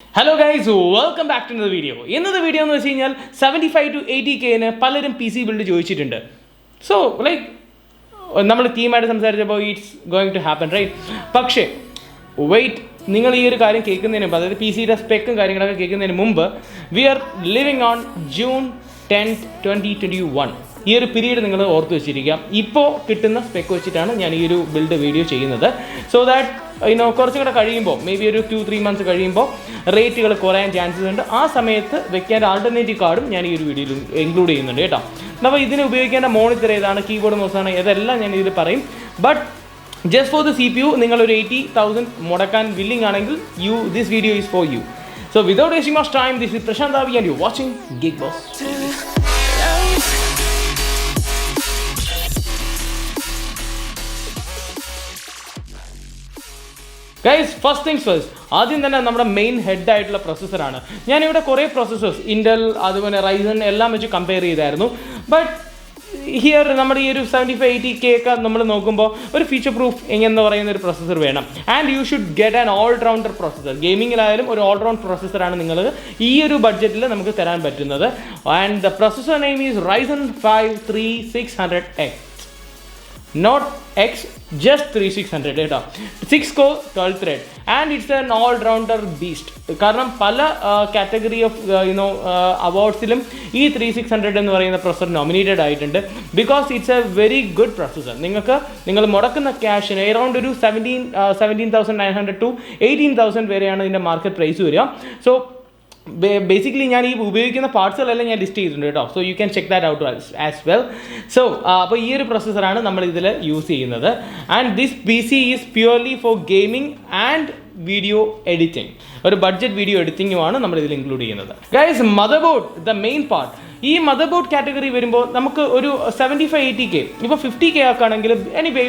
Hello guys, welcome back to another video. ഇന്നത്തെ video എന്ന് വെച്ച് കഴിഞ്ഞാൽ 75 to 80K പലരും പി സി ബിൽഡ് ചോദിച്ചിട്ടുണ്ട്. സോ ലൈക്ക് നമ്മൾ ടീമായിട്ട് സംസാരിച്ചപ്പോൾ it's going to happen right. പക്ഷേ വെയിറ്റ്, നിങ്ങൾ ഈ ഒരു കാര്യം കേൾക്കുന്നതിന് മുമ്പ്, അതായത് പി സിയുടെ സ്പെക്കും കാര്യങ്ങളൊക്കെ കേൾക്കുന്നതിന് മുമ്പ്, we are living on June 10th, 2021. ഈ ഒരു പീരീഡ് നിങ്ങൾ ഓർത്ത് വെച്ചിരിക്കാം. ഇപ്പോൾ കിട്ടുന്ന സ്പെക്ക് വെച്ചിട്ടാണ് ഞാൻ ഈ ഒരു ബിൽഡ് വീഡിയോ ചെയ്യുന്നത്. സോ ദാറ്റ് കുറച്ചും കൂടെ കഴിയുമ്പോൾ, മേ ബി ഒരു 2-3 months കഴിയുമ്പോൾ റേറ്റുകൾ കുറയാൻ ചാൻസസ് ഉണ്ട്. ആ സമയത്ത് വെക്കേണ്ട ആൾട്ടർനേറ്റീവ് കാർഡും ഞാൻ ഈ ഒരു വീഡിയോയിൽ ഇൻക്ലൂഡ് ചെയ്യുന്നുണ്ട് കേട്ടോ. അപ്പോൾ ഇതിന് ഉപയോഗിക്കേണ്ട മോണിറ്റർ ഏതാണ്, കീബോർഡ് മൗസാണ്, ഇതെല്ലാം ഞാൻ ഇതിൽ പറയും. But just for the CPU നിങ്ങളൊരു 80,000 മുടക്കാൻ വില്ലിംഗ് ആണെങ്കിൽ this video is for you. So without wasting much time, this is Prashanth Aavi and you watching Gig Boss. Guys, first things first, ആദ്യം തന്നെ നമ്മുടെ മെയിൻ ഹെഡ് ആയിട്ടുള്ള പ്രൊസസ്സറാണ്. ഞാനിവിടെ കുറേ പ്രൊസസ്സേഴ്സ്, ഇൻ്റൽ അതുപോലെ റൈസൺ എല്ലാം വെച്ച് കമ്പയർ ചെയ്തായിരുന്നു. ബട്ട് ഹിയർ നമ്മുടെ ഈ ഒരു 75-80K ഒക്കെ നമ്മൾ നോക്കുമ്പോൾ ഒരു ഫീച്ചർ പ്രൂഫ് എന്ന് പറയുന്ന ഒരു പ്രൊസസ്സർ വേണം. And you should get an allrounder processor. ഗെയിമിങ്ങിലായാലും ഒരു ഓൾറൗണ്ട് പ്രൊസസ്സറാണ് നിങ്ങൾ ഈ ഒരു ബഡ്ജറ്റിൽ നമുക്ക് തരാൻ പറ്റുന്നത്. And the processor name is Ryzen 5 3600X. Not X, just 3600 കേട്ടോ. 6 core 12 thread and it's an all-rounder beast. കാരണം പല കാറ്റഗറി ഓഫ് അവാർഡ്സിലും ഈ 3600 എന്ന് പറയുന്ന പ്രൊസസ്സർ നോമിനേറ്റഡ് ആയിട്ടുണ്ട്. Because it's A very good processor. നിങ്ങൾ മുടക്കുന്ന ക്യാഷിന് എറൗണ്ട് ഒരു 17,900 to 18,000 വരെയാണ് ഇതിൻ്റെ മാർക്കറ്റ് പ്രൈസ് വരിക. സോ ബേസിക്കലി ഞാൻ ഈ ഉപയോഗിക്കുന്ന പാർട്സുകളെല്ലാം ഞാൻ ലിസ്റ്റ് ചെയ്തിട്ടുണ്ട് കേട്ടോ. So you can check that out as well. So അപ്പോൾ ഈ ഒരു പ്രൊസസ്സറാണ് നമ്മൾ ഇതിൽ യൂസ് ചെയ്യുന്നത്. And this P C is purely four gaming and video editing. ഒരു ബഡ്ജറ്റ് വീഡിയോ എഡിറ്റിംഗുമാണ് നമ്മൾ ഇതിൽ ഇൻക്ലൂഡ് ചെയ്യുന്നത്. Guys, mother board the main part. ഈ മദർ ബോർഡ് കാറ്റഗറി വരുമ്പോൾ നമുക്ക് ഒരു 75-80K, ഇപ്പോൾ 50K ആക്കുകയാണെങ്കിൽ anyway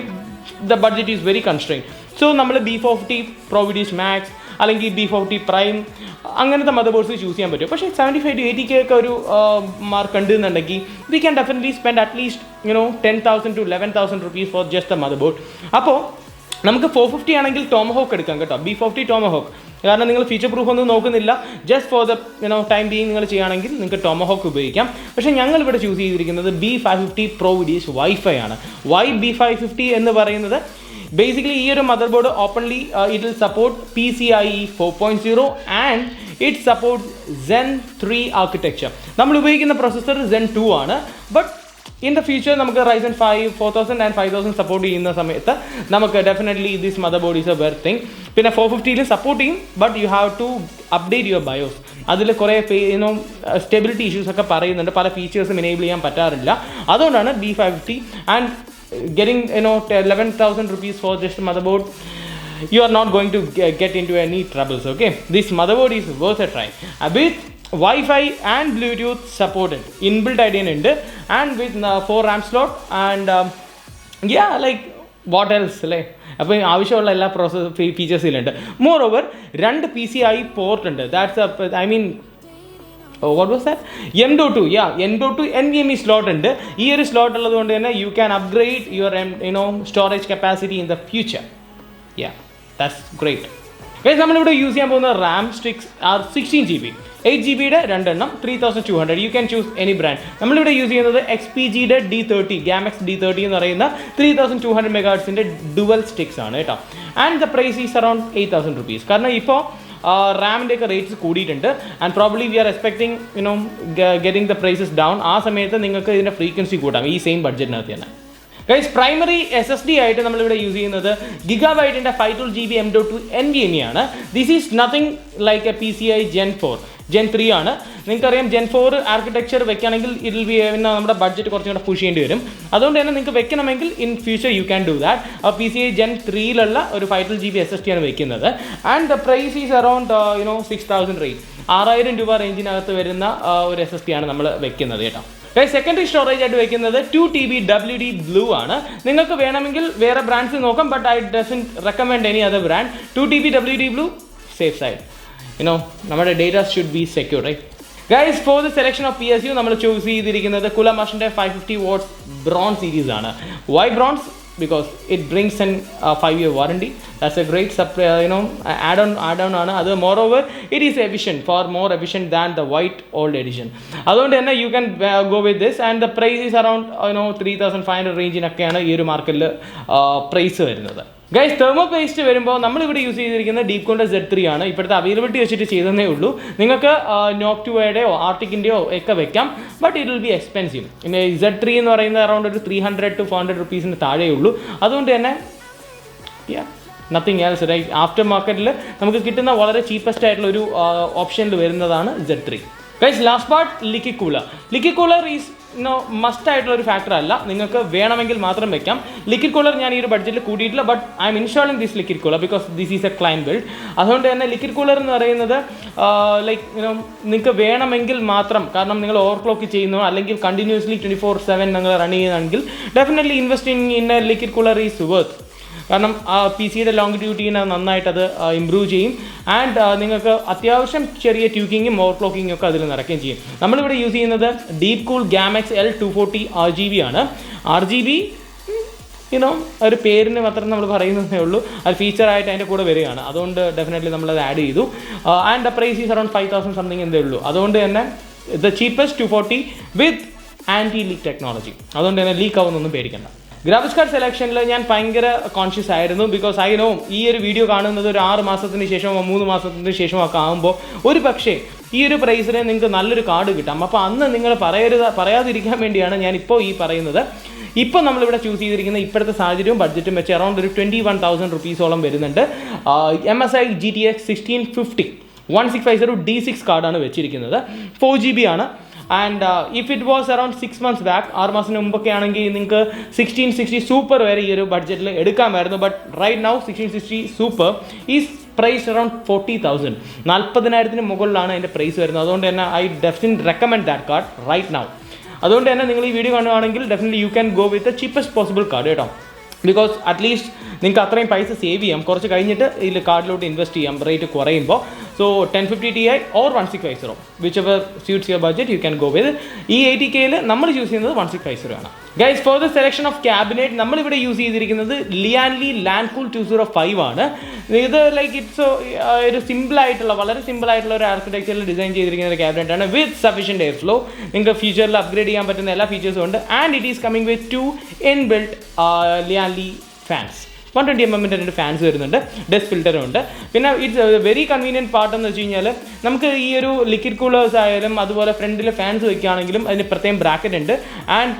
the budget is very constrain. So നമ്മൾ B450 ProVidius Max അല്ലെങ്കിൽ B450 Prime അങ്ങനത്തെ മദർ ബോർഡ്സ് ചൂസ് ചെയ്യാൻ പറ്റും. പക്ഷേ 75 to 80K ഒക്കെ ഒരു മാർക്ക് ഉണ്ട് എന്നുണ്ടെങ്കിൽ we can definitely spend at least 10,000 to 11,000 rupees for just a motherboard. അപ്പോൾ നമുക്ക് 450 ആണെങ്കിൽ Tomahawk എടുക്കാം കേട്ടോ, B450 Tomahawk. കാരണം നിങ്ങൾ ഫീച്ചർ പ്രൂഫ് ഒന്നും നോക്കുന്നില്ല, just for the time being നിങ്ങൾ ചെയ്യുകയാണെങ്കിൽ നിങ്ങൾക്ക് Tomahawk ഉപയോഗിക്കാം. പക്ഷേ ഞങ്ങൾ ഇവിടെ ചൂസ് ചെയ്തിരിക്കുന്നത് B550 ProVidius Wi-Fi ആണ്. വൈ B550 എന്ന് പറയുന്നത്, ബേസിക്കലി ഈ ഒരു motherboard openly it will support PCIe 4.0 and it support Zen 3 architecture. നമ്മൾ ഉപയോഗിക്കുന്ന പ്രൊസസ്സർ Zen 2 ആണ്. ബട്ട് ഇൻ ദ ഫ്യൂച്ചർ നമുക്ക് Ryzen 5 4000 ആൻഡ് 5000 സപ്പോർട്ട് ചെയ്യുന്ന സമയത്ത് നമുക്ക് definitely this motherboard is a worth thing. പിന്നെ 450 സപ്പോർട്ട് ചെയ്യും, but you have to update your BIOS. അതിൽ കുറേ സ്റ്റെബിലിറ്റി ഇഷ്യൂസ് ഒക്കെ പറയുന്നുണ്ട്, പല ഫീച്ചേഴ്സും എനേബിൾ ചെയ്യാൻ പറ്റാറില്ല. അതുകൊണ്ടാണ് B550. And getting 11,000 rupees for just a motherboard, you are not going to get into any troubles. Okay, this motherboard is worth a try. With Wi-Fi and Bluetooth supported, inbuilt idea ഉണ്ട്, and with 4 RAM slot and yeah, like what else അല്ലേ. അപ്പോൾ ആവശ്യമുള്ള എല്ലാ ഫീച്ചേഴ്സിലുണ്ട്. More over 2 PCIe port ഉണ്ട്. That's I mean what was that? M.2, yeah, M.2 NVMe slot ഉണ്ട്. ഈ ഒരു slot ഉള്ളത് കൊണ്ട് തന്നെ you can upgrade your storage capacity in the future. Yeah, that's great. Guys, നമ്മളിവിടെ യൂസ് ചെയ്യാൻ പോകുന്ന RAM sticks are 16GB, 8GBയുടെ 2 എണ്ണം 3200. You can choose any brand. നമ്മളിവിടെ യൂസ് ചെയ്യുന്നത് XPGയുടെ D30, Gamex D30 എന്ന് പറയുന്ന 3200 MHz ഡുവൽ സ്റ്റിക്സ് ആണ് കേട്ടോ. And the price is around 8,000 rupees. കാരണം ഇപ്പോൾ റാമിൻ്റെ ഒക്കെ റേറ്റ്സ് കൂടിയിട്ടുണ്ട്. And probably we are expecting getting the prices down. ആ സമയത്ത് നിങ്ങൾക്ക് ഇതിൻ്റെ ഫ്രീക്വൻസി കൂട്ടാം ഈ സെയിം ബഡ്ജറ്റിനകത്ത് തന്നെ. ഗൈസ്, പ്രൈമറി SSD ആയിട്ട് നമ്മളിവിടെ യൂസ് ചെയ്യുന്നത് ഗിഗാബൈറ്റിൻ്റെ 512GB M.2 NVMe ആണ്. This is nothing like A PCI Gen 4. Gen 3 ആണ്. നിങ്ങൾക്കറിയാം Gen 4 ആർക്കിടെക്ചർ വെക്കുകയാണെങ്കിൽ ഇതിൽ നമ്മുടെ ബഡ്ജറ്റ് കുറച്ചും കൂടെ പുഷ് ചെയ്യേണ്ടി വരും. അതുകൊണ്ട് തന്നെ നിങ്ങൾക്ക് വെക്കണമെങ്കിൽ in future you can do that. PCI Gen 3 ഒരു 512GB SSD ആണ് വെക്കുന്നത്. And the price is around 6,000 range, 6,000 രൂപ റേഞ്ചിനകത്ത് വരുന്ന ഒരു SSD ആണ് നമ്മൾ വെക്കുന്നത് കേട്ടോ. സെക്കൻഡറി സ്റ്റോറേജ് ആയിട്ട് വെക്കുന്നത് 2TB WD Blue ആണ്. നിങ്ങൾക്ക് വേണമെങ്കിൽ വേറെ ബ്രാൻഡ്സ് നോക്കാം, but I doesn't recommend any other brand. 2TB WD Blue, safe side. നമ്മുടെ data should be secure, right? Guys, for the selection of PSU നമ്മൾ ചൂസ് ചെയ്തിരിക്കുന്നത് Cooler Master 550 watts bronze series ആണ്. Why bronze? because it brings an 5-year warranty. That's a great add-on ആണ് അത്. moreover it is efficient, far more efficient than the white old edition. അതുകൊണ്ട് തന്നെ you can go with this, and the price is around 3500 റേഞ്ചിനൊക്കെയാണ് ഈ ഒരു മാർക്കറ്റിൽ price വരുന്നത്. Guys, thermo paste വരുമ്പോൾ നമ്മളിവിടെ യൂസ് ചെയ്തിരിക്കുന്നത് ഡീപ്കോണിൻ്റെ Z3 ആണ്. ഇപ്പോഴത്തെ അവൈലബിലിറ്റി വെച്ചിട്ട് ചെയ്തതേ ഉള്ളൂ. നിങ്ങൾക്ക് നോക് 2യുടെയോ ആർട്ടിക്കിൻ്റെയോ ഒക്കെ വെക്കാം, but it will be expensive. പിന്നെ Z3 എന്ന് പറയുന്നത് അറൗണ്ട് ഒരു 300 to 400 റുപ്പീസിന് താഴെ ഉള്ളൂ. അതുകൊണ്ട് തന്നെ നത്തിങ് എൽസ്, റൈറ്റ്? ആഫ്റ്റർ മാർക്കറ്റിൽ നമുക്ക് കിട്ടുന്ന വളരെ ചീപ്പസ്റ്റ് ആയിട്ടുള്ള ഒരു ഓപ്ഷനിൽ വരുന്നതാണ് Z3. Guys, last part liquid cooler. Liquid cooler is must ആയിട്ടുള്ള ഒരു ഫാക്ടർ അല്ല, നിങ്ങൾക്ക് വേണമെങ്കിൽ മാത്രം വെക്കാം. ലിക്വിഡ് കൂളർ ഞാൻ ഈ ഒരു ബഡ്ജറ്റിൽ കൂടിയിട്ടില്ല, but I'm installing this liquid cooler because this is a client build. അതുകൊണ്ട് തന്നെ ലിക്വിഡ് കൂളർ എന്ന് പറയുന്നത് നിങ്ങൾക്ക് വേണമെങ്കിൽ മാത്രം, കാരണം നിങ്ങൾ ഓവർക്ലോക്ക് ചെയ്യുന്നു അല്ലെങ്കിൽ കണ്ടിന്യൂസ്ലി 24/7 നിങ്ങൾ റൺ ചെയ്യുകയാണെങ്കിൽ definitely investing in A liquid cooler is worth. കാരണം പി സിയുടെ ലോങ്ങിറ്റ്യൂഡിനെ നന്നായിട്ട് അത് ഇമ്പ്രൂവ് ചെയ്യും. ആൻഡ് നിങ്ങൾക്ക് അത്യാവശ്യം ചെറിയ ട്യൂക്കിങ്ങും ഓവർക്ലോക്കിങ്ങും ഒക്കെ അതിൽ നടക്കുകയും ചെയ്യും. നമ്മളിവിടെ യൂസ് ചെയ്യുന്നത് deep cool GAMX L240 RGB ആണ്. RGB ഒരു പേരിന് മാത്രം നമ്മൾ പറയുന്നതേ ഉള്ളൂ, അത് ഫീച്ചറായിട്ട് അതിൻ്റെ കൂടെ വരികയാണ്. അതുകൊണ്ട് ഡെഫിനറ്റ്ലി നമ്മളത് ആഡ് ചെയ്തു. And the price is around 5000 something എന്തേ ഉള്ളൂ. അതുകൊണ്ട് തന്നെ the cheapest 240 with anti leak technology. അതുകൊണ്ട് തന്നെ ലീക്ക് ആവുന്നൊന്നും പേടിക്കണ്ട. ഗ്രാഫിക്സ് കാർഡ് സെലക്ഷനിൽ ഞാൻ ഭയങ്കര കോൺഷ്യസ് ആയിരുന്നു, ബിക്കോസ് ഐ നോ ഈ ഒരു വീഡിയോ കാണുന്നത് ഒരു 6 മാസത്തിന് ശേഷമോ 3 മാസത്തിന് ശേഷമോ ഒക്കെ ആകുമ്പോൾ ഒരു പക്ഷേ ഈ ഒരു പ്രൈസിന് നിങ്ങൾക്ക് നല്ലൊരു കാർഡ് കിട്ടാം. അപ്പോൾ അന്ന് നിങ്ങൾ പറയാതിരിക്കാൻ വേണ്ടിയാണ് ഞാൻ ഇപ്പോൾ ഈ പറയുന്നത്. ഇപ്പോൾ നമ്മളിവിടെ ചൂസ് ചെയ്തിരിക്കുന്ന ഇപ്പോഴത്തെ സാഹചര്യവും ബഡ്ജറ്റും വെച്ച് അറൗണ്ട് ഒരു 21,000 റുപ്പീസോളം വരുന്നുണ്ട്. MSI GTX 1650 1650 D6 കാർഡാണ് വെച്ചിരിക്കുന്നത്. 4GB ആണ്. And if it was around 6 months back, 6 മാസത്തിന് മുമ്പൊക്കെ ആണെങ്കിൽ നിങ്ങൾക്ക് 1660 സൂപ്പർ വരെ ഈ ഒരു ബഡ്ജറ്റിൽ എടുക്കാമായിരുന്നു. But right now 1660 super is price around 40,000, 40,000 മുകളിലാണ് അതിൻ്റെ പ്രൈസ് വരുന്നത്. അതുകൊണ്ട് തന്നെ I definitely recommend that card right now. അതുകൊണ്ട് തന്നെ നിങ്ങൾ ഈ വീഡിയോ കാണുകയാണെങ്കിൽ definitely you can go with the cheapest possible card കേട്ടോ. ബിക്കോസ് അറ്റ്ലീസ്റ്റ് നിങ്ങൾക്ക് അത്രയും പൈസ സേവ് ചെയ്യാം. കുറച്ച് കഴിഞ്ഞിട്ട് ഇതിൽ കാർഡിലോട്ട് ഇൻവെസ്റ്റ് ചെയ്യാം റേറ്റ് കുറയുമ്പോൾ. So 1050 Ti or 1650, whichever suits your budget you can go with. ഈ 80Kയിൽ നമ്മൾ യൂസ് ചെയ്യുന്നത് 1650 ആണ്. Guys, for the selection of cabinet നമ്മളിവിടെ യൂസ് ചെയ്തിരിക്കുന്നത് ലിയാൻലി ലാൻഡ്കൂൾ 205 ആണ്. ഇത് ഇറ്റ്സ് ഒരു സിമ്പിളായിട്ടുള്ള, വളരെ സിമ്പിളായിട്ടുള്ള ഒരു ആർക്കിടെക്ചറിൽ ഡിസൈൻ ചെയ്തിരിക്കുന്ന ഒരു ക്യാബിനറ്റ് ആണ് വിത്ത് സഫീഷ്യൻറ്റ് എയർ ഫ്ലോ. നിങ്ങൾക്ക് ഫ്യൂച്ചറിൽ അപ്ഗ്രേഡ് ചെയ്യാൻ പറ്റുന്ന എല്ലാ ഫീച്ചേഴ്സും ഉണ്ട്. And it is coming with 2 inbuilt Lian ഫാൻസ്. 120mm 2 ഫാൻസ് വരുന്നുണ്ട്, ഡസ്റ്റ് ഫിൽറ്ററും ഉണ്ട്. പിന്നെ ഇറ്റ്സ് വെരി കൺവീനിയൻറ്റ് പാർട്ട് എന്ന് വെച്ച് കഴിഞ്ഞാൽ നമുക്ക് ഈ ഒരു ലിക്വിഡ് കൂളേഴ്സ് ആയാലും അതുപോലെ ഫ്രണ്ടിൽ ഫാൻസ് വയ്ക്കുകയാണെങ്കിലും അതിന് പ്രത്യേകം ബ്രാക്കറ്റ് ഉണ്ട്. ആൻഡ്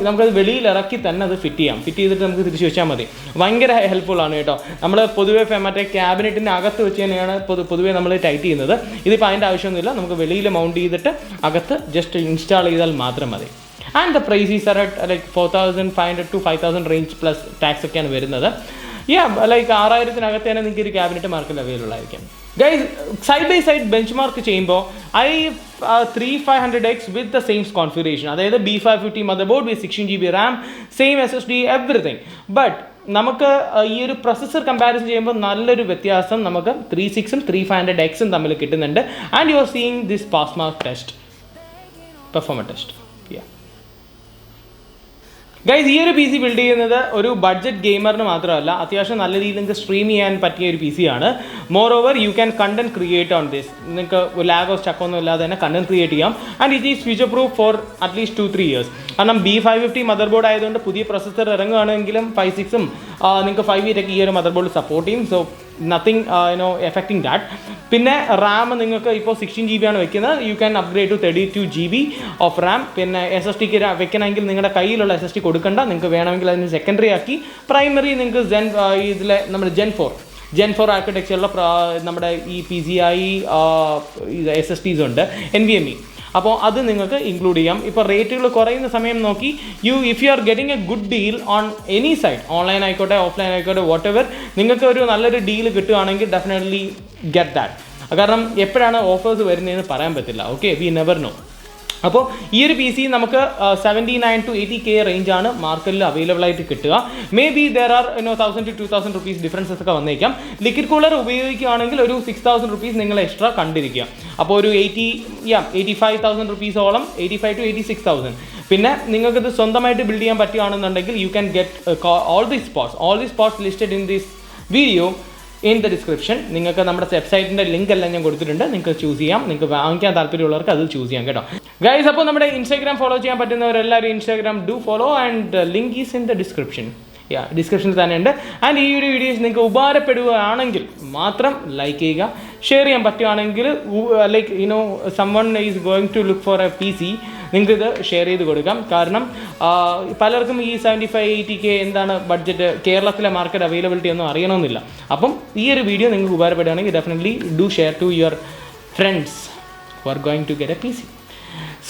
നമുക്കത് വെളിയിൽ ഇറക്കി തന്നെ അത് ഫിറ്റ് ചെയ്യാം. ഫിറ്റ് ചെയ്തിട്ട് നമുക്ക് തിരിച്ച് വെച്ചാൽ മതി. ഭയങ്കര ഹെൽപ്ഫുള്ളാണ് കേട്ടോ. നമ്മൾ പൊതുവേ മറ്റേ ക്യാബിനറ്റിൻ്റെ അകത്ത് വെച്ച് തന്നെയാണ് പൊതുവേ നമ്മൾ ടൈറ്റ് ചെയ്യുന്നത്. ഇതിപ്പോൾ അതിൻ്റെ ആവശ്യമൊന്നുമില്ല, നമുക്ക് വെളിയിൽ മൗണ്ട് ചെയ്തിട്ട് അകത്ത് ജസ്റ്റ് ഇൻസ്റ്റാൾ ചെയ്താൽ മാത്രം മതി. And the price is around 4,500 to 5,000 range plus tax ഒക്കെയാണ് വരുന്നത്. 6,000 തന്നെ നിങ്ങൾക്ക് ഒരു ക്യാബിനറ്റ് മാർക്കറ്റിൽ അവൈലബിൾ ആയിരിക്കും. Guys, side by side benchmark ചെയ്യുമ്പോൾ i3500X with the same configuration, അതായത് B550 motherboard with 16GB RAM, same SSD, everything. But നമുക്ക് ഈ ഒരു പ്രൊസസ്സർ കമ്പാരിസൺ ചെയ്യുമ്പോൾ നല്ലൊരു വ്യത്യാസം നമുക്ക് 36ഉം 3500Xും തമ്മിൽ കിട്ടുന്നുണ്ട്. And you are seeing this pass mark test, performance test. Guys, ഈ ഒരു പി സി ബിൽഡ് ചെയ്യുന്നത് ഒരു ബഡ്ജറ്റ് ഗെയിമറിന് മാത്രമല്ല, അത്യാവശ്യം നല്ല രീതിയിൽ നിങ്ങൾക്ക് സ്ട്രീം ചെയ്യാൻ പറ്റിയ ഒരു പി സി ആണ്. More over you can content create on this. നിങ്ങൾക്ക് ലാഗോ സ്റ്റക്കൊന്നും ഇല്ലാതെ തന്നെ കണ്ടന്റ് ക്രിയേറ്റ് ചെയ്യാം. And it is future proof for at least 2-3 years. കാരണം B550 മദർ ബോർഡ് ആയതുകൊണ്ട് പുതിയ പ്രൊസസ്സർ ഇറങ്ങുകയാണെങ്കിലും 5.6ഉം നിങ്ങൾക്ക് 5.8 ഈ ഒരു മദർ ബോർഡ് സപ്പോർട്ട് ചെയ്യും. So nothing affecting that. പിന്നെ റാം നിങ്ങൾക്ക് ഇപ്പോൾ 16GB ആണ് വെക്കുന്നത്. You can upgrade to 32GB of RAM. പിന്നെ SSD വെക്കണമെങ്കിൽ നിങ്ങളുടെ കയ്യിലുള്ള SSD കൊടുക്കണ്ട, നിങ്ങൾക്ക് വേണമെങ്കിൽ അതിന് സെക്കൻഡറി ആക്കി പ്രൈമറി നിങ്ങൾക്ക് ഇതിലെ നമ്മുടെ Gen 4 ആർക്കിടെക്ചറിലുള്ള നമ്മുടെ ഈ PCI SSDs ഉണ്ട്, NVMe. അപ്പോൾ അത് നിങ്ങൾക്ക് ഇൻക്ലൂഡ് ചെയ്യാം. ഇപ്പോൾ റേറ്റുകൾ കുറയുന്ന സമയം നോക്കി if you are getting A good deal on any side, online ആയിക്കോട്ടെ ഓഫ്ലൈൻ ആയിക്കോട്ടെ വാട്ടെവർ, നിങ്ങൾക്ക് ഒരു നല്ലൊരു ഡീൽ കിട്ടുകയാണെങ്കിൽ ഡെഫിനറ്റ്ലി ഗെറ്റ് ദാറ്റ്. കാരണം എപ്പോഴാണ് ഓഫേഴ്സ് വരുന്നതെന്ന് പറയാൻ പറ്റില്ല. Okay, we never know. അപ്പോൾ ഈ ഒരു പി സി നമുക്ക് 79 to 80K റേഞ്ചാണ് മാർക്കറ്റിൽ അവൈലബിൾ ആയിട്ട് കിട്ടുക. May be there are 1,000 to 2,000 rupees differences ഒക്കെ വന്നേക്കാം. ലിക്വിഡ് കൂളർ ഉപയോഗിക്കുകയാണെങ്കിൽ ഒരു 6,000 റുപ്പീസ് നിങ്ങൾ എക്സ്ട്രാ കണ്ടിരിക്കുക. അപ്പോൾ ഒരു 85,000 റുപ്പീസോളം, 85 to 86,000 പിന്നെ നിങ്ങൾക്കിത് സ്വന്തമായിട്ട് ബിൽഡ് ചെയ്യാൻ പറ്റുകയാണെന്നുണ്ടെങ്കിൽ you can get all the spots listed in this video in the description. നിങ്ങൾക്ക് നമ്മുടെ വെബ്സൈറ്റിൻ്റെ ലിങ്ക് എല്ലാം ഞാൻ കൊടുത്തിട്ടുണ്ട്. നിങ്ങൾക്ക് ചൂസ് ചെയ്യാം. നിങ്ങൾക്ക് വാങ്ങിക്കാൻ താല്പര്യമുള്ളവർക്ക് അത് ചൂസ് ചെയ്യാം കേട്ടോ ഗൈസ്. അപ്പോൾ നമ്മുടെ ഇൻസ്റ്റാഗ്രാം ഫോളോ ചെയ്യാൻ പറ്റുന്നവരെല്ലാവരും Instagram do follow and link is in the description. ഡിസ്ക്രിപ്ഷനിൽ തന്നെ ഉണ്ട്. ആൻഡ് ഈ ഒരു വീഡിയോസ് നിങ്ങൾക്ക് ഉപകാരപ്പെടുകയാണെങ്കിൽ മാത്രം ലൈക്ക് ചെയ്യുക. ഷെയർ ചെയ്യാൻ പറ്റുകയാണെങ്കിൽ like you know someone is going to look for a PC, നിങ്ങൾക്കിത് ഷെയർ ചെയ്ത് കൊടുക്കാം. കാരണം പലർക്കും ഈ 75-80K എന്താണ് ബഡ്ജറ്റ്, കേരളത്തിലെ മാർക്കറ്റ് അവൈലബിലിറ്റി ഒന്നും അറിയണമെന്നില്ല. അപ്പം ഈ ഒരു വീഡിയോ നിങ്ങൾക്ക് ഉപകാരപ്പെടുകയാണെങ്കിൽ definitely do share to your friends who are going to get a PC.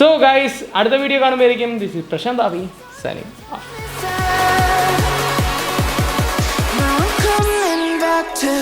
So guys, അടുത്ത വീഡിയോ കാണുമ്പോഴേക്കും this is Prashanth Aavi signing off. Now I'm coming back to